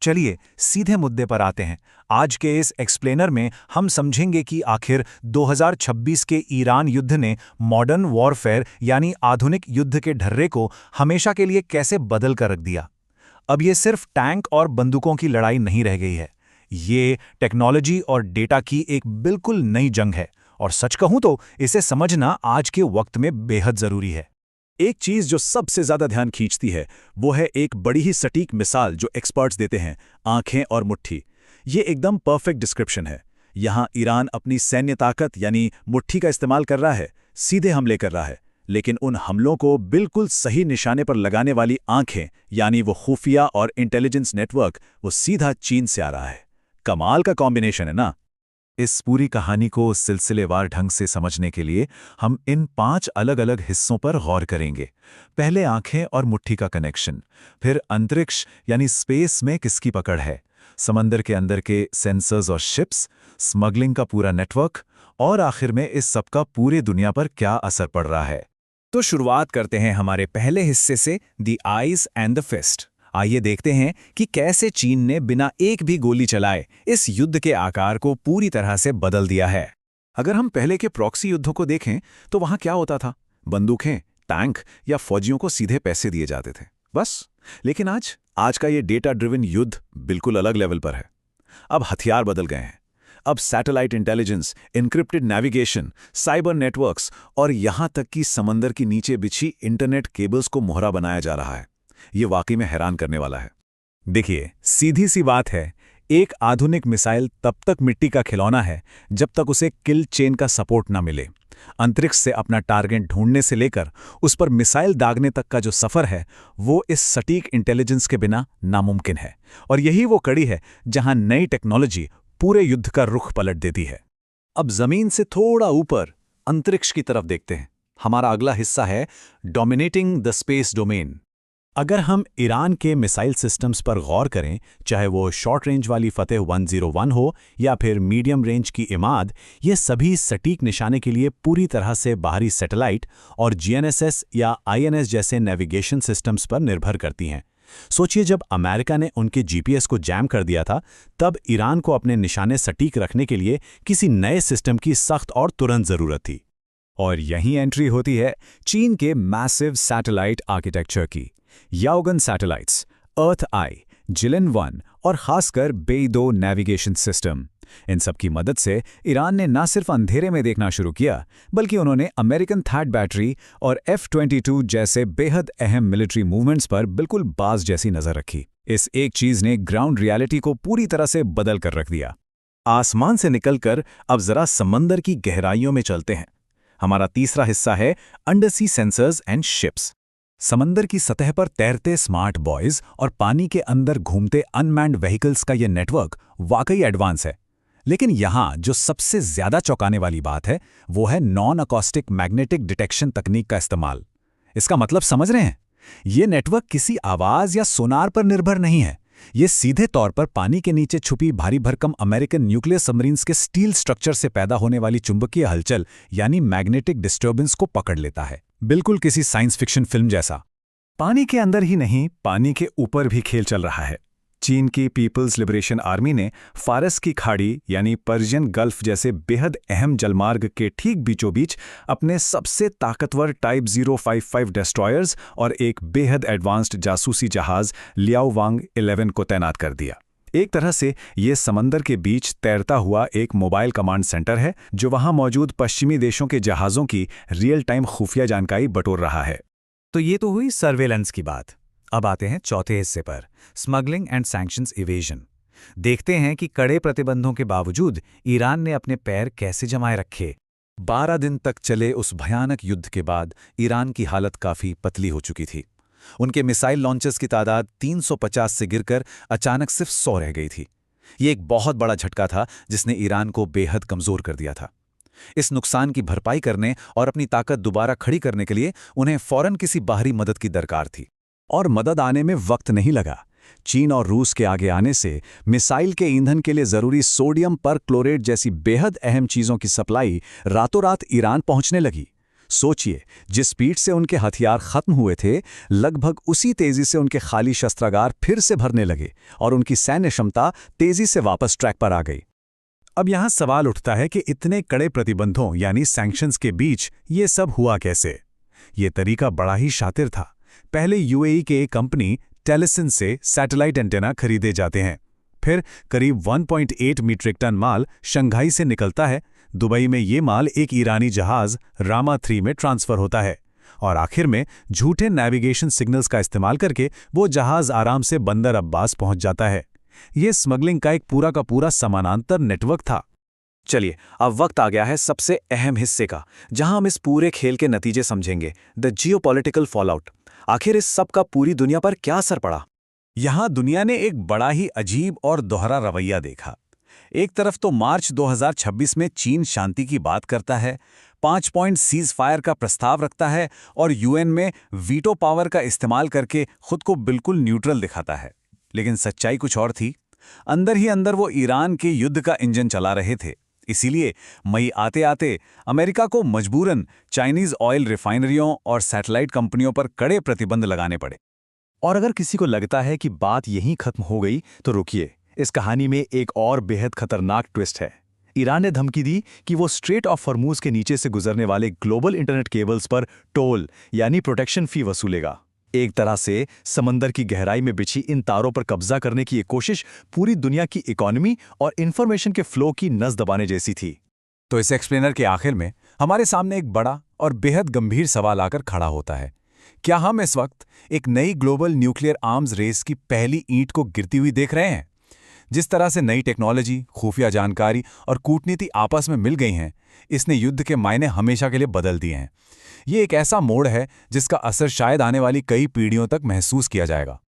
चलिए सीधे मुद्दे पर आते हैं। आज के इस एक्सप्लेनर में हम समझेंगे कि आखिर 2026 के ईरान युद्ध ने मॉडर्न वॉरफेयर यानी आधुनिक युद्ध के ढर्रे को हमेशा के लिए कैसे बदल कर रख दिया। अब ये सिर्फ टैंक और बंदूकों की लड़ाई नहीं रह गई है, ये टेक्नोलॉजी और डेटा की एक बिल्कुल नई जंग है, और सच कहूं तो इसे समझना आज के वक्त में बेहद जरूरी है। एक चीज जो सबसे ज्यादा ध्यान खींचती है वो है एक बड़ी ही सटीक मिसाल जो एक्सपर्ट्स देते हैं, आंखें और मुट्ठी। ये एकदम परफेक्ट डिस्क्रिप्शन है। यहाँ ईरान अपनी सैन्य ताकत यानी मुट्ठी का इस्तेमाल कर रहा है, सीधे हमले कर रहा है, लेकिन उन हमलों को बिल्कुल सही निशाने पर लगाने वाली आंखें यानी वो खुफिया और इंटेलिजेंस नेटवर्क वो सीधा चीन से आ रहा है। कमाल का कॉम्बिनेशन है ना। इस पूरी कहानी को सिलसिलेवार ढंग से समझने के लिए हम इन 5 अलग अलग हिस्सों पर गौर करेंगे। पहले आंखें और मुट्ठी का कनेक्शन, फिर अंतरिक्ष यानी स्पेस में किसकी पकड़ है, समंदर के अंदर के सेंसर्स और शिप्स, स्मगलिंग का पूरा नेटवर्क, और आखिर में इस सब का पूरे दुनिया पर क्या असर पड़ रहा है। तो शुरुआत करते हैं हमारे पहले हिस्से से, the eyes and the fist. आइए देखते हैं कि कैसे चीन ने बिना एक भी गोली चलाए इस युद्ध के आकार को पूरी तरह से बदल दिया है। अगर हम पहले के प्रॉक्सी युद्धों को देखें तो वहां क्या होता था, बंदूकें, टैंक या फौजियों को सीधे पैसे दिए जाते थे, बस। लेकिन आज का ये डेटा ड्रिवन युद्ध बिल्कुल अलग लेवल पर है। अब हथियार बदल गए हैं। अब satellite intelligence, encrypted navigation, cyber networks और यहां तक कि समंदर की नीचे बिछी इंटरनेट केबल्स को मोहरा बनाया जा रहा है। ये वाकई में हैरान करने वाला है। देखिए, सीधी सी बात है, एक आधुनिक मिसाइल तब तक मिट्टी का खिलौना है जब तक उसे किल चेन का सपोर्ट ना मिले। अंतरिक्ष से अपना टारगेट ढूंढने से लेकर उस पर मिसाइल दागने तक का जो सफर है वो इस सटीक इंटेलिजेंस के बिना नामुमकिन है। और यही वो कड़ी है जहां नई टेक्नोलॉजी पूरे युद्ध का रुख पलट देती है। अब जमीन से थोड़ा ऊपर अंतरिक्ष की तरफ देखते हैं। हमारा अगला हिस्सा है डोमिनेटिंग द स्पेस डोमेन। अगर हम ईरान के मिसाइल सिस्टम्स पर गौर करें, चाहे वो शॉर्ट रेंज वाली फतेह 101 हो या फिर मीडियम रेंज की इमाद, ये सभी सटीक निशाने के लिए पूरी तरह से बाहरी सैटेलाइट और जीएनएसएस या आईएनएस जैसे नेविगेशन सिस्टम्स पर निर्भर करती हैं। सोचिए, जब अमेरिका ने उनके जीपीएस को जैम कर दिया था, तब ईरान को अपने निशाने सटीक रखने के लिए किसी नए सिस्टम की सख्त और तुरंत जरूरत थी। और यहीं एंट्री होती है चीन के मैसिव सैटेलाइट आर्किटेक्चर की। याओगन सैटेलाइट्स, अर्थ आई, जिलिन 1 और खासकर बेइदो नेविगेशन सिस्टम, इन सब की मदद से ईरान ने न सिर्फ अंधेरे में देखना शुरू किया, बल्कि उन्होंने अमेरिकन थैड बैटरी और F-22 जैसे बेहद अहम मिलिट्री मूवमेंट्स पर बिल्कुल बाज जैसी नजर रखी। इस एक चीज ने ग्राउंड रियलिटी को पूरी तरह से बदल कर रख दिया। आसमान से निकलकर अब जरा समंदर की गहराइयों में चलते हैं। हमारा तीसरा हिस्सा है अंडरसी सेंसर्स एंड शिप्स। समंदर की सतह पर तैरते स्मार्ट बॉयज और पानी के अंदर घूमते अनमैन्ड व्हीकल्स का यह नेटवर्क वाकई एडवांस है। लेकिन यहाँ जो सबसे ज्यादा चौंकाने वाली बात है वो है नॉन अकॉस्टिक मैग्नेटिक डिटेक्शन तकनीक का इस्तेमाल। इसका मतलब समझ रहे हैं? ये नेटवर्क किसी आवाज या सोनार पर निर्भर नहीं है। ये सीधे तौर पर पानी के नीचे छुपी भारी भरकम अमेरिकन न्यूक्लियर सबमरीन्स के स्टील स्ट्रक्चर से पैदा होने वाली चुंबकीय हलचल यानी मैग्नेटिक डिस्टर्बेंस को पकड़ लेता है, बिल्कुल किसी साइंस फिक्शन फिल्म जैसा। पानी के अंदर ही नहीं, पानी के ऊपर भी खेल चल रहा है। चीन की पीपल्स लिबरेशन आर्मी ने फारस की खाड़ी यानी पर्शियन गल्फ जैसे बेहद अहम जलमार्ग के ठीक बीचों बीच अपने सबसे ताकतवर टाइप 055 डिस्ट्रॉयर्स और एक बेहद एडवांस्ड जासूसी जहाज लियाओवांग 11 को तैनात कर दिया। एक तरह से ये समंदर के बीच तैरता हुआ एक मोबाइल कमांड सेंटर है जो वहां मौजूद पश्चिमी देशों के जहाज़ों की रियल टाइम खुफिया जानकारी बटोर रहा है। तो ये तो हुई सर्वेलेंस की बात। अब आते हैं चौथे हिस्से पर, स्मगलिंग एंड सैंक्शंस इवेजन। देखते हैं कि कड़े प्रतिबंधों के बावजूद ईरान ने अपने पैर कैसे जमाए रखे। 12 दिन तक चले उस भयानक युद्ध के बाद ईरान की हालत काफी पतली हो चुकी थी। उनके मिसाइल लॉन्चर्स की तादाद 350 से गिरकर अचानक सिर्फ 100 रह गई थी। ये एक बहुत बड़ा झटका था जिसने ईरान को बेहद कमजोर कर दिया था। इस नुकसान की भरपाई करने और अपनी ताकत दोबारा खड़ी करने के लिए उन्हें फौरन किसी बाहरी मदद की दरकार थी। और मदद आने में वक्त नहीं लगा। चीन और रूस के आगे आने से मिसाइल के ईंधन के लिए जरूरी सोडियम परक्लोरेट जैसी बेहद अहम चीजों की सप्लाई रातों रात ईरान पहुंचने लगी। सोचिए, जिस स्पीड से उनके हथियार खत्म हुए थे, लगभग उसी तेजी से उनके खाली शस्त्रागार फिर से भरने लगे और उनकी सैन्य क्षमता तेजी से वापस ट्रैक पर आ गई। अब यहां सवाल उठता है कि इतने कड़े प्रतिबंधों यानी सैंक्शंस के बीच ये सब हुआ कैसे? ये तरीका बड़ा ही शातिर था। पहले यूएई के एक कंपनी टेलिसन से सैटेलाइट एंटेना खरीदे जाते हैं। फिर करीब 1.8 मीट्रिक टन माल शंघाई से निकलता है। दुबई में ये माल एक ईरानी जहाज रामा 3 में ट्रांसफर होता है और आखिर में झूठे नेविगेशन सिग्नल्स का इस्तेमाल करके वो जहाज आराम से बंदर अब्बास पहुंच जाता है। ये स्मगलिंग का एक पूरा का समानांतर नेटवर्क था। चलिए, अब वक्त आ गया है सबसे अहम हिस्से का, जहां हम इस पूरे खेल के नतीजे समझेंगे, द जियोपॉलिटिकल फॉलआउट। आखिर इस सब का पूरी दुनिया पर क्या असर पड़ा? यहां दुनिया ने एक बड़ा ही अजीब और दोहरा रवैया देखा। एक तरफ तो मार्च 2026 में चीन शांति की बात करता है, 5 पॉइंट सीज फायर का प्रस्ताव रखता है और यूएन में वीटो पावर का इस्तेमाल करके खुद को बिल्कुल न्यूट्रल दिखाता है। लेकिन सच्चाई कुछ और थी। अंदर ही अंदर वो ईरान के युद्ध का इंजन चला रहे थे। इसीलिए मई आते आते अमेरिका को मजबूरन चाइनीज ऑयल रिफाइनरियों और सैटेलाइट कंपनियों पर कड़े प्रतिबंध लगाने पड़े। और अगर किसी को लगता है कि बात यहीं खत्म हो गई, तो रुकिए, इस कहानी में एक और बेहद खतरनाक ट्विस्ट है। ईरान ने धमकी दी कि वो स्ट्रेट ऑफ हॉर्मुज के नीचे से गुजरने वाले ग्लोबल इंटरनेट केबल्स पर टोल यानी प्रोटेक्शन फी वसूलेगा। एक तरह से समंदर की गहराई में बिछी इन तारों पर कब्जा करने की ये कोशिश पूरी दुनिया की इकोनॉमी और इंफॉर्मेशन के फ्लो की नस दबाने जैसी थी। तो इस एक्सप्लेनर के आखिर में हमारे सामने एक बड़ा और बेहद गंभीर सवाल आकर खड़ा होता है। क्या हम इस वक्त एक नई ग्लोबल न्यूक्लियर आर्म्स रेस की पहली ईंट को गिरती हुई देख रहे हैं? जिस तरह से नई टेक्नोलॉजी, खुफिया जानकारी और कूटनीति आपस में मिल गई हैं, इसने युद्ध के मायने हमेशा के लिए बदल दिए हैं। ये एक ऐसा मोड़ है जिसका असर शायद आने वाली कई पीढ़ियों तक महसूस किया जाएगा।